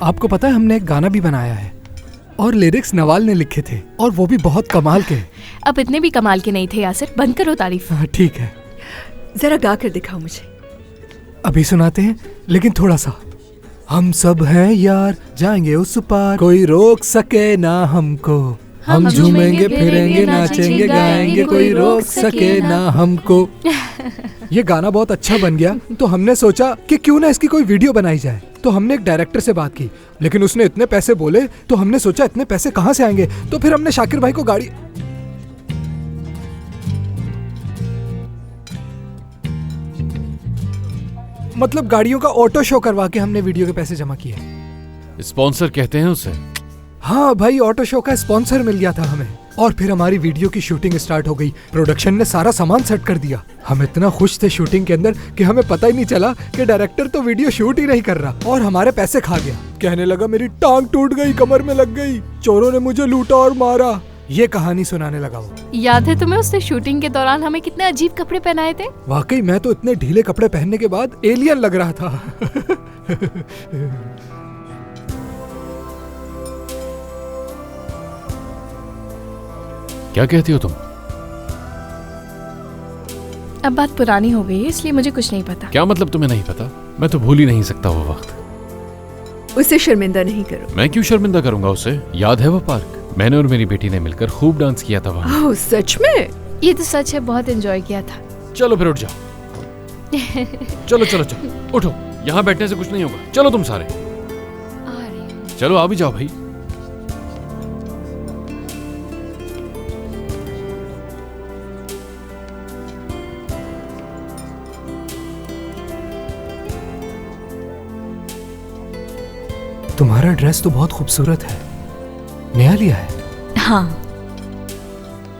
आपको पता है हमने एक गाना भी बनाया है और लिरिक्स नवाल ने लिखे थे और वो भी बहुत कमाल के। अब इतने भी कमाल के नहीं थे यासिर, बंद करो तारीफ। ठीक है, जरा गा कर दिखाओ मुझे। अभी सुनाते हैं लेकिन थोड़ा सा। हम सब हैं यार, जाएंगे उस पार, कोई रोक सके ना हमको। हम झूमेंगे फिरेंगे नाचेंगे गाएंगे, कोई रोक सके ना हमको। ये गाना बहुत अच्छा बन गया तो हमने सोचा कि क्यों ना इसकी कोई वीडियो बनाई जाए। तो हमने एक डायरेक्टर से बात की, लेकिन उसने इतने पैसे बोले तो हमने सोचा इतने पैसे कहाँ से आएंगे। तो फिर हमने शाकिर भाई को गाड़ी मतलब गाड़ियों का ऑटो शो करवा के हमने वीडियो के पैसे जमा किए। स्पॉन्सर कहते हैं उसे। हाँ भाई, ऑटो शो का स्पॉन्सर मिल गया था हमें और फिर हमारी वीडियो की शूटिंग स्टार्ट हो गई। प्रोडक्शन ने सारा सामान सेट कर दिया। हम इतना खुश थे शूटिंग के अंदर कि हमें पता ही नहीं चला कि डायरेक्टर तो वीडियो शूट ही नहीं कर रहा और हमारे पैसे खा गया। कहने लगा मेरी टांग टूट गई, कमर में लग गई, चोरों ने मुझे लूटा और मारा। ये कहानी सुनाने लगा वो। याद है तुम्हें उसने शूटिंग के दौरान हमें कितने अजीब कपड़े पहनाए थे? वाकई मैं तो इतने ढीले कपड़े पहनने के बाद एलियन लग रहा था। क्या कहती हो तुम? अब बात पुरानी हो गई है इसलिए मुझे कुछ नहीं पता। क्या मतलब तुम्हें नहीं पता? मैं तो भूल ही नहीं सकता वो वक्त। उसे शर्मिंदा नहीं करो। मैं क्यों शर्मिंदा करूंगा उसे? याद है वो पार्क? मैंने और मेरी बेटी ने मिलकर खूब डांस किया था वहाँ। ओह सच में? ये तो सच है, बहुत एंजॉय किया था। चलो फिर उठ जाओ। चलो चलो चलो उठो, यहाँ बैठने से कुछ नहीं होगा। चलो तुम सारे चलो, आ भी जाओ भाई। तुम्हारा ड्रेस तो बहुत खूबसूरत है, नया लिया है? हाँ,